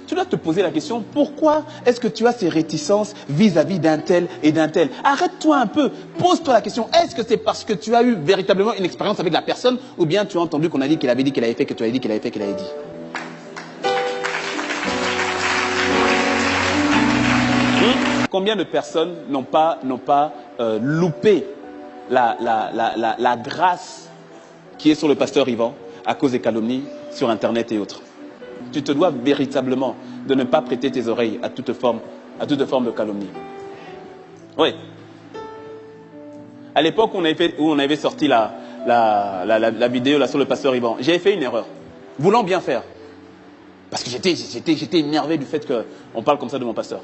tu dois te poser la question, pourquoi est-ce que tu as ces réticences vis-à-vis d'un tel et d'un tel? Arrête-toi un peu, pose-toi la question, est-ce que c'est parce que tu as eu véritablement une expérience avec la personne, ou bien tu as entendu qu'on a dit qu'il avait dit qu'il avait fait, que tu as dit qu'il avait fait, qu'il avait dit? Combien de personnes n'ont pas loupé la grâce qui est sur le pasteur Yvan à cause des calomnies sur Internet et autres? Tu te dois véritablement de ne pas prêter tes oreilles à toute forme de calomnie. Oui. À l'époque où on avait sorti la vidéo là, sur le pasteur Yvan, j'avais fait une erreur, voulant bien faire. Parce que j'étais énervé du fait qu'on parle comme ça de mon pasteur.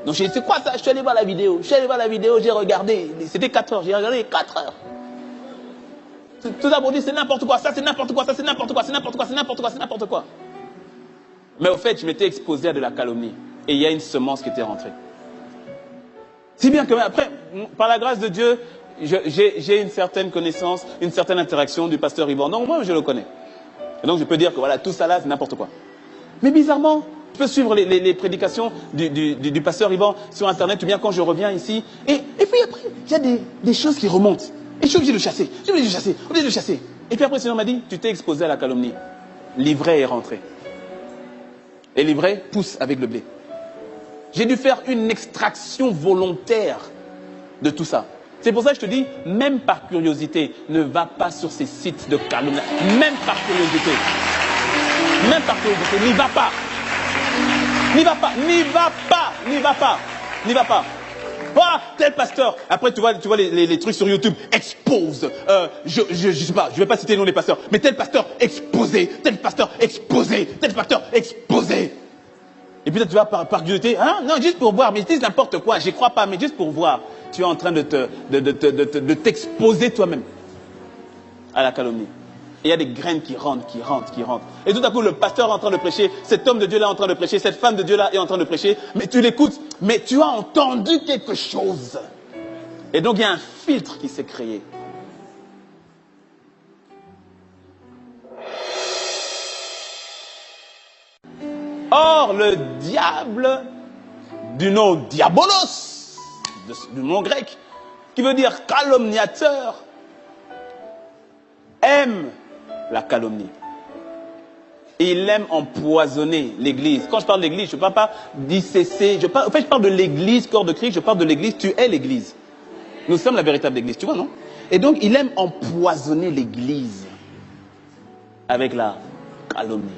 Donc j'ai dit, c'est quoi ça? Je suis allé voir la vidéo. J'ai regardé. C'était 4 heures. J'ai regardé 4 heures. Tout d'abord dit, c'est n'importe quoi. Ça, c'est n'importe quoi. Ça, c'est n'importe quoi. C'est n'importe quoi. C'est n'importe quoi. C'est n'importe quoi. Mais au fait, je m'étais exposé à de la calomnie. Et il y a une semence qui était rentrée. Si bien que après, par la grâce de Dieu, j'ai une certaine connaissance, une certaine interaction du pasteur Yvan. Donc moi, je le connais. Et donc je peux dire que voilà, tout ça là, c'est n'importe quoi. Mais bizarrement, je peux suivre les prédications du pasteur Yvan sur Internet, ou bien quand je reviens ici. Et puis après, il y a des choses qui remontent. Et je suis obligé de chasser. Et puis après, le Seigneur m'a dit, tu t'es exposé à la calomnie. L'ivraie est rentré. Et l'ivraie pousse avec le blé. J'ai dû faire une extraction volontaire de tout ça. C'est pour ça que je te dis, même par curiosité, ne va pas sur ces sites de calomnie. Même par curiosité. N'y va pas. Ah, tel pasteur. Après, tu vois les trucs sur YouTube. Expose. Je sais pas, je vais pas citer le nom des pasteurs. Mais tel pasteur exposé. Tel pasteur exposé. Et puis là, tu vas par curiosité. Hein? Non, juste pour voir. Mais ils disent n'importe quoi. J'y crois pas, mais juste pour voir. Tu es en train de t'exposer toi-même à la calomnie. Et il y a des graines qui rentrent. Et tout à coup, le pasteur est en train de prêcher, cet homme de Dieu là est en train de prêcher, cette femme de Dieu là est en train de prêcher, mais tu l'écoutes, mais tu as entendu quelque chose. Et donc, il y a un filtre qui s'est créé. Or, le diable, du nom diabolos, du nom grec, qui veut dire calomniateur, aime la calomnie. Et il aime empoisonner l'église. Quand je parle de l'église, je ne parle pas d'ICC. Je parle de l'église, corps de Christ, je parle de l'église, tu es l'église. Nous sommes la véritable église, tu vois, non? Et donc, il aime empoisonner l'église avec la calomnie.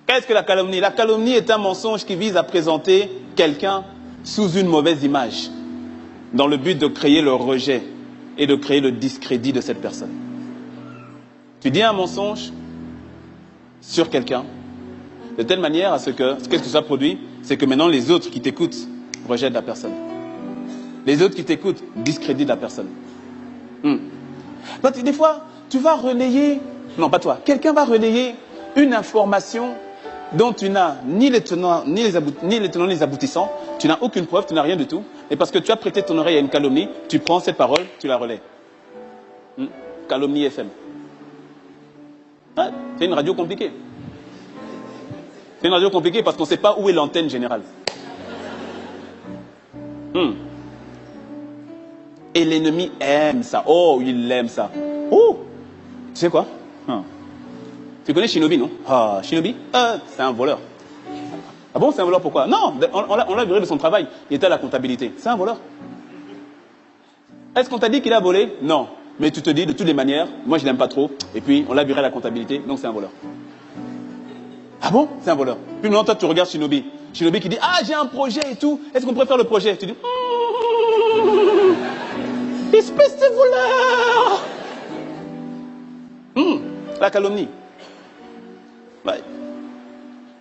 Qu'est-ce que la calomnie? La calomnie est un mensonge qui vise à présenter quelqu'un sous une mauvaise image, dans le but de créer le rejet et de créer le discrédit de cette personne. Tu dis un mensonge sur quelqu'un, de telle manière à ce que, qu'est-ce que ça produit? C'est que maintenant les autres qui t'écoutent rejettent la personne. Les autres qui t'écoutent discréditent la personne. Donc, des fois, tu vas relayer, non pas toi, quelqu'un va relayer une information dont tu n'as ni les tenants ni les aboutissants, tu n'as aucune preuve, tu n'as rien du tout, et parce que tu as prêté ton oreille à une calomnie, tu prends cette parole, tu la relais. Calomnie FM. C'est une radio compliquée. C'est une radio compliquée parce qu'on ne sait pas où est l'antenne générale. Et l'ennemi aime ça. Oh, il aime ça. Oh, tu sais quoi? Tu connais Shinobi, non? Shinobi, c'est un voleur. Ah bon, c'est un voleur pourquoi? Non, on l'a viré de son travail. Il était à la comptabilité. C'est un voleur. Est-ce qu'on t'a dit qu'il a volé? Non. Mais tu te dis, de toutes les manières, moi je l'aime pas trop, et puis on l'a viré à la comptabilité, donc c'est un voleur. Ah bon? C'est un voleur. Puis maintenant, toi, tu regardes Shinobi. Shinobi qui dit, j'ai un projet et tout, est-ce qu'on pourrait faire le projet? Tu dis, espèce de voleur! La calomnie. Ouais.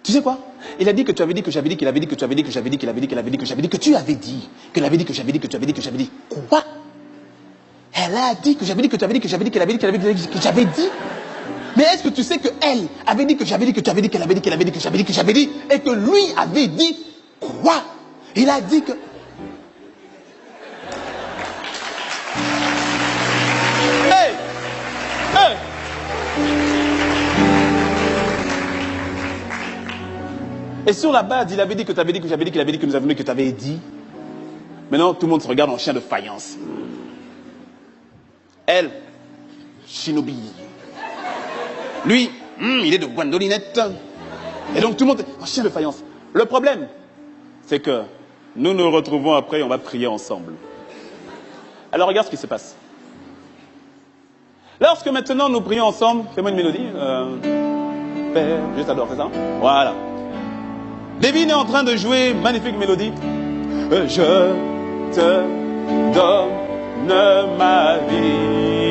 Tu sais quoi? Il a dit que tu avais dit, que j'avais dit, qu'il avait dit, que tu avais dit, que j'avais dit, qu'il avait dit, qu'il avait dit, que j'avais dit, que tu avais dit, qu'il avait dit, que j'avais dit, que tu avais dit, que j'avais dit. Quoi? Elle a dit que j'avais dit, que tu avais dit, que j'avais dit, qu'elle avait dit, que j'avais dit. Mais est-ce que tu sais qu'elle avait dit, que j'avais dit, que tu avais dit, qu'elle avait dit, qu'elle avait dit, que j'avais dit, que j'avais dit, et que lui avait dit quoi? Il a dit que... Hey! Et sur la base, il avait dit que tu avais dit, que j'avais dit, qu'il avait dit, que nous avons dit, que tu avais dit. Maintenant, tout le monde se regarde en chien de faïence. Elle, shinobi. Lui, il est de Guandolinette. Et donc tout le monde est en chien de faïence. Le problème, c'est que nous nous retrouvons après et on va prier ensemble. Alors regarde ce qui se passe. Lorsque maintenant nous prions ensemble, fais-moi une mélodie. Père, je t'adore, c'est ça? Voilà. Devine est en train de jouer magnifique mélodie. Je te donne ma vie.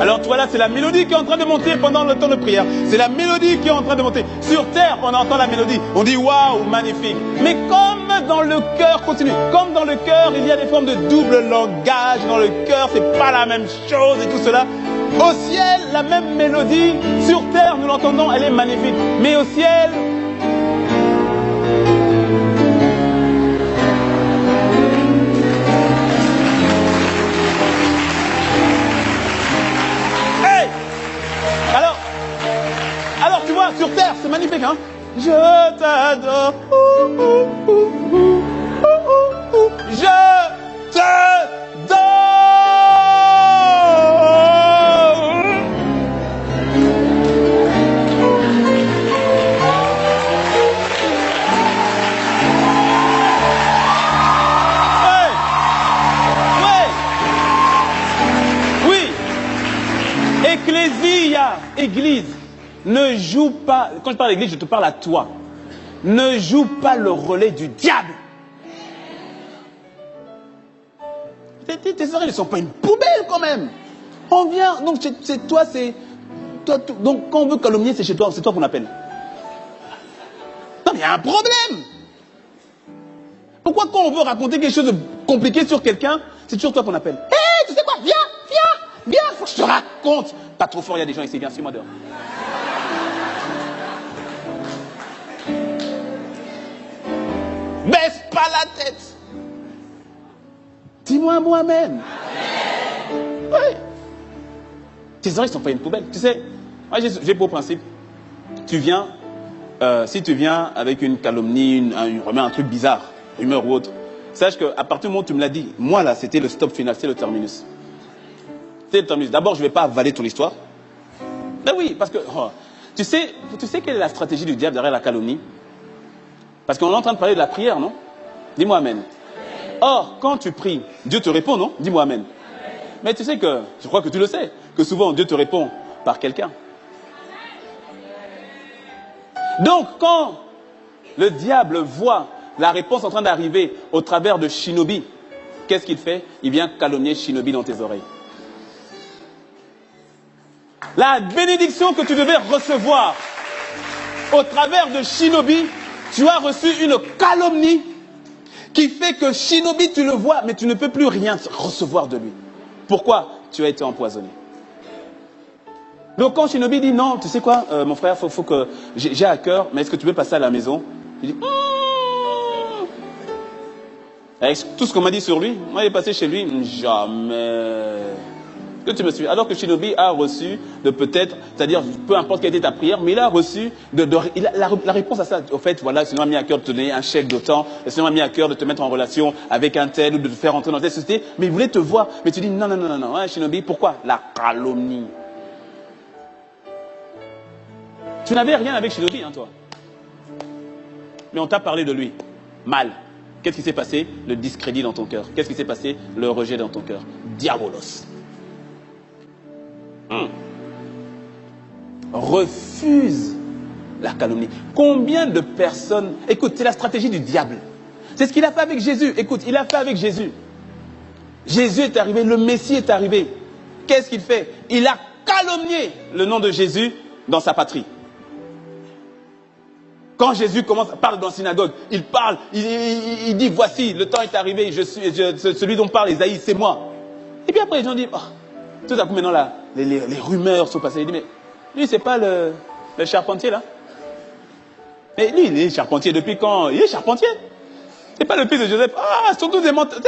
Alors toi là, c'est la mélodie qui est en train de monter pendant le temps de prière. C'est la mélodie qui est en train de monter. Sur terre, on entend la mélodie. On dit waouh, magnifique. Mais comme dans le cœur, continue. Comme dans le cœur, il y a des formes de double langage. Dans le cœur, c'est pas la même chose et tout cela. Au ciel, la même mélodie. Sur terre, nous l'entendons, elle est magnifique. Mais au ciel, alors tu vois, sur terre, c'est magnifique, hein? Je t'adore. Je t'adore. Oui. Ecclésia, église. Ne joue pas, quand je parle d'église, je te parle à toi. Ne joue pas le relais du diable. Tes oreilles ne sont pas une poubelle quand même. On vient, donc c'est toi, c'est... Toi, donc quand on veut calomnier, c'est chez toi, c'est toi qu'on appelle. Non mais il y a un problème. Pourquoi quand on veut raconter quelque chose de compliqué sur quelqu'un, c'est toujours toi qu'on appelle? Hé, tu sais quoi? Viens, faut que je te raconte. Pas trop fort, il y a des gens ici, viens, suis-moi dehors. Baisse pas la tête. Dis-moi un mot amen. Oui. Tes oreilles sont pas une poubelle. Tu sais, moi j'ai pour principe, tu viens, si tu viens avec une calomnie, un truc bizarre, rumeur ou autre, sache qu'à partir du moment où tu me l'as dit, moi là, c'était le stop final, c'est le terminus. C'est le terminus. D'abord, je ne vais pas avaler ton histoire. Ben oui, parce que, tu sais quelle est la stratégie du diable derrière la calomnie? Parce qu'on est en train de parler de la prière, non? Dis-moi amen. Or, quand tu pries, Dieu te répond, non? Dis-moi amen. Mais tu sais que, je crois que tu le sais, que souvent Dieu te répond par quelqu'un. Donc, quand le diable voit la réponse en train d'arriver au travers de Shinobi, qu'est-ce qu'il fait? Il vient calomnier Shinobi dans tes oreilles. La bénédiction que tu devais recevoir au travers de Shinobi, tu as reçu une calomnie qui fait que Shinobi, tu le vois, mais tu ne peux plus rien recevoir de lui. Pourquoi? Tu as été empoisonné. Donc quand Shinobi dit non, tu sais quoi, mon frère, faut que j'ai à cœur, mais est-ce que tu peux passer à la maison? Il dit avec tout ce qu'on m'a dit sur lui, moi il est passé chez lui, jamais. Que tu me suis. Alors que Shinobi a reçu de peut-être, c'est-à-dire peu importe quelle était ta prière, mais il a reçu la réponse à ça. Au fait, voilà, le Seigneur m'a mis à cœur de te donner un chèque de temps, le Seigneur m'a mis à cœur de te mettre en relation avec un tel ou de te faire entrer dans telle société, mais il voulait te voir. Mais tu dis non, hein, Shinobi, pourquoi? La calomnie. Tu n'avais rien avec Shinobi, hein, toi. Mais on t'a parlé de lui. Mal. Qu'est-ce qui s'est passé? Le discrédit dans ton cœur. Qu'est-ce qui s'est passé? Le rejet dans ton cœur. Diabolos. Refuse la calomnie. Combien de personnes... Écoute, c'est la stratégie du diable. C'est ce qu'il a fait avec Jésus. Écoute, il a fait avec Jésus. Jésus est arrivé, le Messie est arrivé. Qu'est-ce qu'il fait? Il a calomnié le nom de Jésus dans sa patrie. Quand Jésus parle dans la synagogue, il parle, il dit, voici, le temps est arrivé, celui dont parle Isaïe, c'est moi. Et puis après, les gens disent, oh, tout à coup maintenant là, les rumeurs sont passées. Il dit, mais lui, c'est pas le charpentier là? Mais lui, il est charpentier depuis quand? Il est charpentier. C'est pas le fils de Joseph. Ah, surtout des menteurs.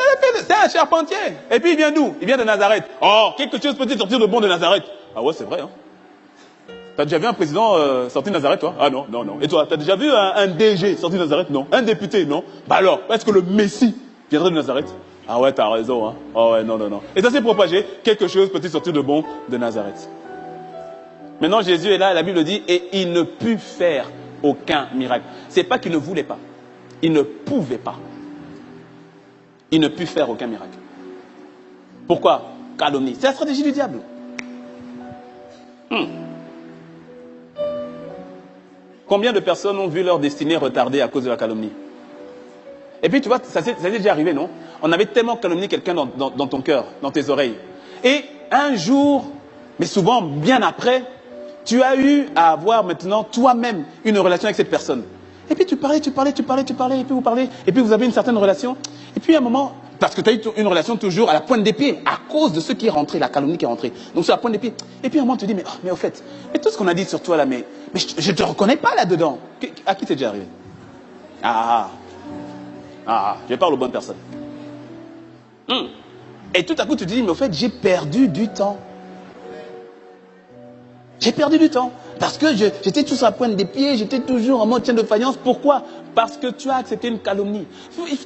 C'est un charpentier. Et puis il vient d'où? Il vient de Nazareth. Oh, quelque chose peut-il sortir de bon de Nazareth? Ah ouais, c'est vrai, hein. T'as déjà vu un président sorti de Nazareth, toi? Ah non, non, non. Et toi, t'as déjà vu un DG sorti de Nazareth? Non. Un député? Non. Bah alors, est-ce que le Messie viendrait de Nazareth? Ah ouais, t'as raison, hein. Oh ouais, non, non, non. Et ça s'est propagé, quelque chose peut-il sortir de bon de Nazareth. Maintenant, Jésus est là, la Bible dit, et il ne put faire aucun miracle. C'est pas qu'il ne voulait pas. Il ne pouvait pas. Il ne put faire aucun miracle. Pourquoi? Calomnie. C'est la stratégie du diable. Combien de personnes ont vu leur destinée retardée à cause de la calomnie? Et puis tu vois, ça s'est déjà arrivé, non? On avait tellement calomnié quelqu'un dans ton cœur, dans tes oreilles. Et un jour, mais souvent bien après, tu as eu à avoir maintenant toi-même une relation avec cette personne. Et puis tu parlais, et puis vous parlez, et puis vous avez une certaine relation. Et puis à un moment, parce que tu as eu une relation toujours à la pointe des pieds, à cause de ce qui est rentré, la calomnie qui est rentrée. Donc sur la pointe des pieds. Et puis à un moment tu te dis, mais au fait, mais tout ce qu'on a dit sur toi là, mais je ne te reconnais pas là-dedans. À qui c'est déjà arrivé? Je parle aux bonnes personnes. Et tout à coup tu te dis, mais au fait, j'ai perdu du temps. J'ai perdu du temps. Parce que j'étais toujours à la pointe des pieds, j'étais toujours en mode tiens de faïence. Pourquoi? Parce que tu as accepté une calomnie.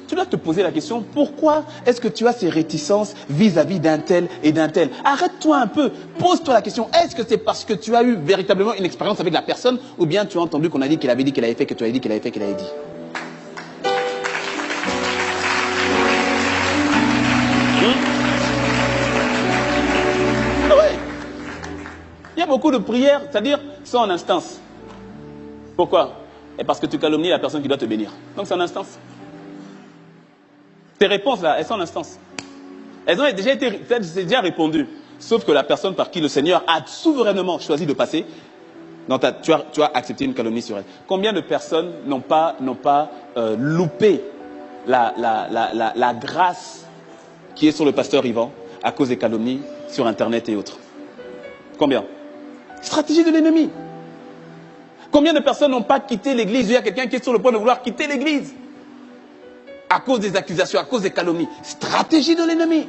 Tu dois te poser la question, pourquoi est-ce que tu as ces réticences vis-à-vis d'un tel et d'un tel? Arrête-toi un peu, pose-toi la question, est-ce que c'est parce que tu as eu véritablement une expérience avec la personne, ou bien tu as entendu qu'on a dit qu'il avait dit qu'il avait fait, que tu avais dit qu'il avait fait, qu'il avait dit? Il y a beaucoup de prières, c'est-à-dire, sont en instance. Pourquoi? Et parce que tu calomnies la personne qui doit te bénir. Donc c'est en instance. Tes réponses là, elles sont en instance. Elles ont déjà répondu. Sauf que la personne par qui le Seigneur a souverainement choisi de passer, tu as accepté une calomnie sur elle. Combien de personnes n'ont pas loupé la grâce qui est sur le pasteur Yvan à cause des calomnies sur Internet et autres? Combien? Stratégie de l'ennemi. Combien de personnes n'ont pas quitté l'église? Il y a quelqu'un qui est sur le point de vouloir quitter l'église à cause des accusations, à cause des calomnies. Stratégie de l'ennemi.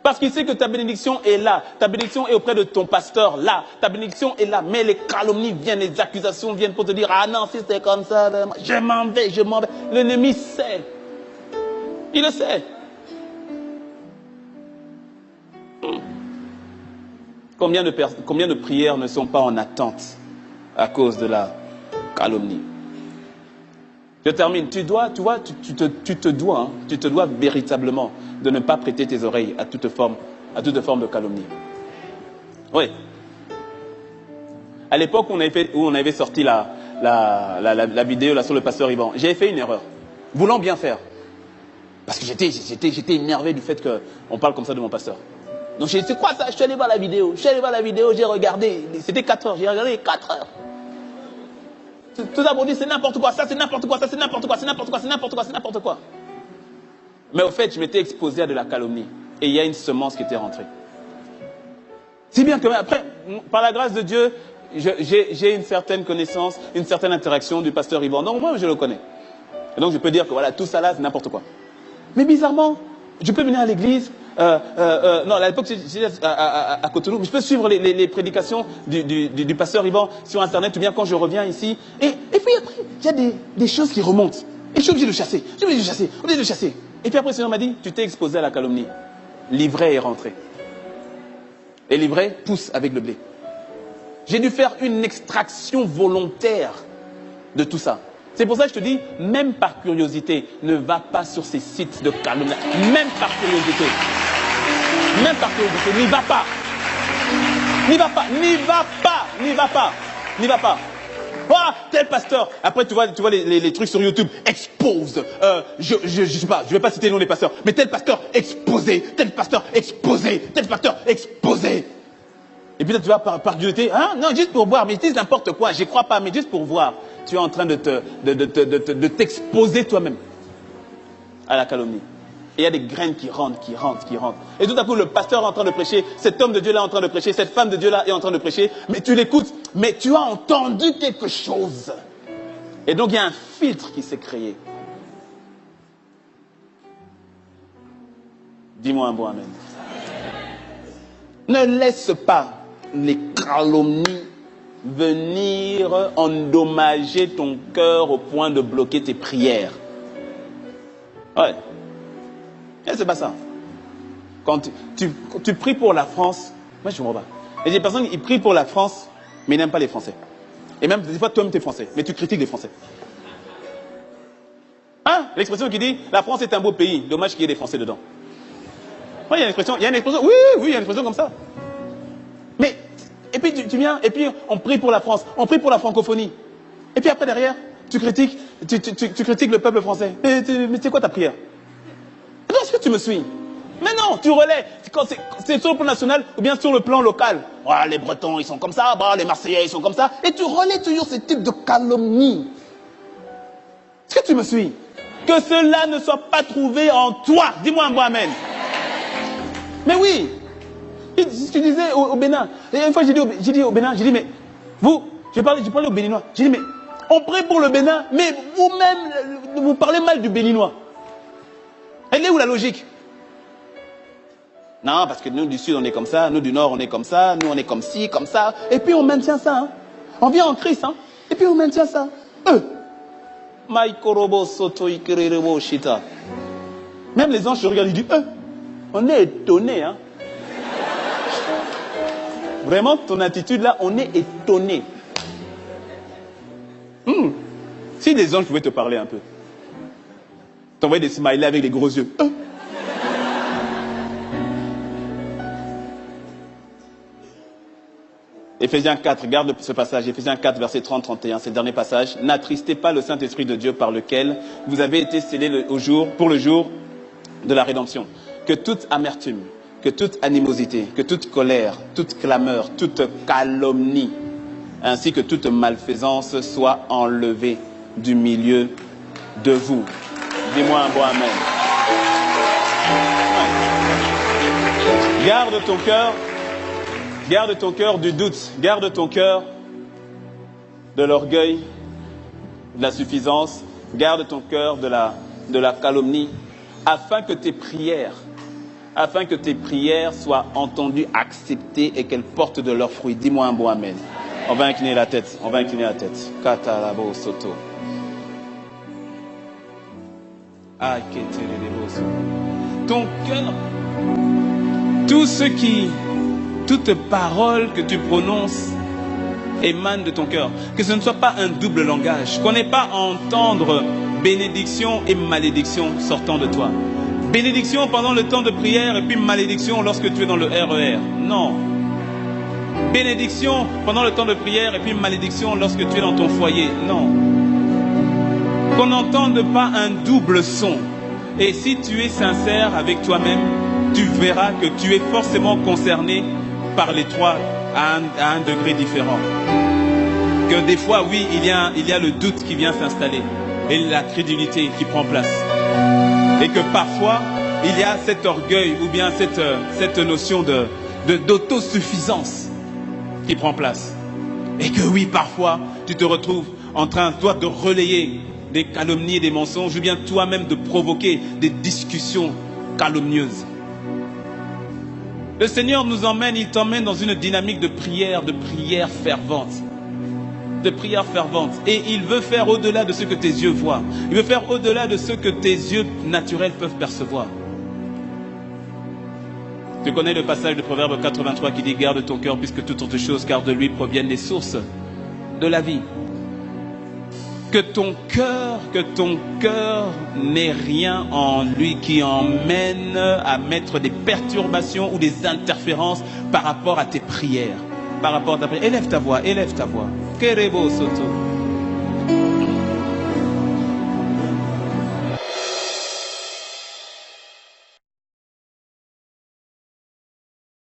Parce qu'il sait que ta bénédiction est là. Ta bénédiction est auprès de ton pasteur là. Ta bénédiction est là. Mais les calomnies viennent, les accusations viennent pour te dire, ah non, si c'était comme ça, je m'en vais, je m'en vais. L'ennemi sait. Il le sait. Combien de prières ne sont pas en attente à cause de la calomnie? Je termine. Tu te dois véritablement de ne pas prêter tes oreilles à toute forme de calomnie. Oui. À l'époque où on avait sorti la vidéo là, sur le pasteur Yvan, j'ai fait une erreur, voulant bien faire. Parce que j'étais énervé du fait qu'on parle comme ça de mon pasteur. Donc j'ai dit, c'est quoi ça? Je suis allé voir la vidéo, j'ai regardé, c'était 4 heures, j'ai regardé 4 heures. Tout d'abord dit, c'est n'importe quoi, ça c'est n'importe quoi, ça c'est n'importe quoi, c'est n'importe quoi, c'est n'importe quoi, c'est n'importe quoi. Mais au fait, je m'étais exposé à de la calomnie. Et il y a une semence qui était rentrée. Si bien que après, par la grâce de Dieu, j'ai une certaine connaissance, une certaine interaction du pasteur Yvan. Donc moi, je le connais. Et donc je peux dire que voilà, tout ça là, c'est n'importe quoi. Mais bizarrement, je peux venir à l'église. Non, à l'époque, j'étais à Cotonou. Je peux suivre les prédications du pasteur Yvan sur Internet, ou bien quand je reviens ici. Et puis après, il y a des choses qui remontent. Et je suis obligé de chasser. Et puis après, le Seigneur m'a dit, tu t'es exposé à la calomnie. L'ivraie est rentré. Et l'ivraie pousse avec le blé. J'ai dû faire une extraction volontaire de tout ça. C'est pour ça que je te dis, même par curiosité, ne va pas sur ces sites de calomnie. Même par curiosité. N'y va pas. N'y va pas. Ah, tel pasteur. Après, tu vois les trucs sur YouTube. Expose. Je sais pas, je vais pas citer le nom des pasteurs. Mais tel pasteur exposé. Tel pasteur exposé. Et puis là, tu vas par curiosité. Hein? Non, juste pour voir. Mais dis n'importe quoi. J'y crois pas, mais juste pour voir. Tu es en train de t'exposer toi-même à la calomnie. Et il y a des graines qui rentrent. Et tout à coup, le pasteur est en train de prêcher, cet homme de Dieu là est en train de prêcher, cette femme de Dieu là est en train de prêcher, mais tu l'écoutes, mais tu as entendu quelque chose. Et donc, il y a un filtre qui s'est créé. Dis-moi un bon amen. Ne laisse pas les calomnies venir endommager ton cœur au point de bloquer tes prières. Ouais. Et c'est pas ça. Quand tu pries pour la France, moi je ne comprends pas. Et des personnes qui prient pour la France, mais ils n'aiment pas les Français. Et même des fois, toi-même, tu es Français, mais tu critiques les Français. Hein? L'expression qui dit, la France est un beau pays, dommage qu'il y ait des Français dedans. Oui, il y a une expression, oui, il y a une expression comme ça. Mais, et puis tu viens, et puis on prie pour la France, on prie pour la francophonie. Et puis après, derrière, tu critiques le peuple français. Mais c'est quoi ta prière? Est-ce que tu me suis? Mais non, tu relais. C'est sur le plan national ou bien sur le plan local. Voilà, les Bretons, ils sont comme ça. Bah, les Marseillais, ils sont comme ça. Et tu relais toujours ce type de calomnie. Est-ce que tu me suis? Que cela ne soit pas trouvé en toi. Dis-moi un bon amen. Mais oui. Tu disais au Bénin. Et une fois, j'ai dit au Bénin, j'ai dit, mais vous, je parlais aux Béninois. J'ai dit, mais on prie pour le Bénin, mais vous-même, vous parlez mal du Béninois. Elle est où la logique? Non, parce que nous du Sud, on est comme ça, nous du Nord, on est comme ça, nous on est comme ci, comme ça. Et puis on maintient ça. Hein. On vient en Christ, hein. Et puis on maintient ça. Même les anges se regardent, ils disent, on est étonnés. Hein. Vraiment, ton attitude là, on est étonnés. Si les anges pouvaient te parler un peu, t'envoyer des smileys avec des gros yeux. Éphésiens 4, garde ce passage, Éphésiens 4, verset 30-31, c'est le dernier passage. N'attristez pas le Saint-Esprit de Dieu par lequel vous avez été scellés pour le jour de la rédemption. Que toute amertume, que toute animosité, que toute colère, toute clameur, toute calomnie, ainsi que toute malfaisance soit enlevée du milieu de vous. Dis-moi un bon amen. Garde ton cœur du doute, garde ton cœur de l'orgueil, de la suffisance, garde ton cœur de la calomnie, afin que tes prières soient entendues, acceptées et qu'elles portent de leurs fruits. Dis-moi un bon amen. On va incliner la tête, Katalabo soto. Ton cœur, toute parole que tu prononces émane de ton cœur. Que ce ne soit pas un double langage. Qu'on n'ait pas à entendre bénédiction et malédiction sortant de toi. Bénédiction pendant le temps de prière et puis malédiction lorsque tu es dans le RER. Non. Bénédiction pendant le temps de prière et puis malédiction lorsque tu es dans ton foyer. Non. Qu'on n'entende pas un double son. Et si tu es sincère avec toi-même, tu verras que tu es forcément concerné par les trois à un degré différent. Que des fois, oui, il y a le doute qui vient s'installer et la crédulité qui prend place. Et que parfois, il y a cet orgueil ou bien cette notion d'autosuffisance qui prend place. Et que oui, parfois, tu te retrouves en train, toi, de relayer des calomnies et des mensonges ou bien toi-même de provoquer des discussions calomnieuses. Le Seigneur nous emmène, il t'emmène dans une dynamique de prière fervente. De prière fervente. Et il veut faire au-delà de ce que tes yeux voient. Il veut faire au-delà de ce que tes yeux naturels peuvent percevoir. Tu connais le passage de Proverbe 83 qui dit « Garde ton cœur puisque toutes autres choses, car de lui proviennent les sources de la vie. » Que ton cœur n'ait rien en lui qui emmène à mettre des perturbations ou des interférences par rapport à tes prières. Par rapport à ta prière. Élève ta voix. Kerebo soto.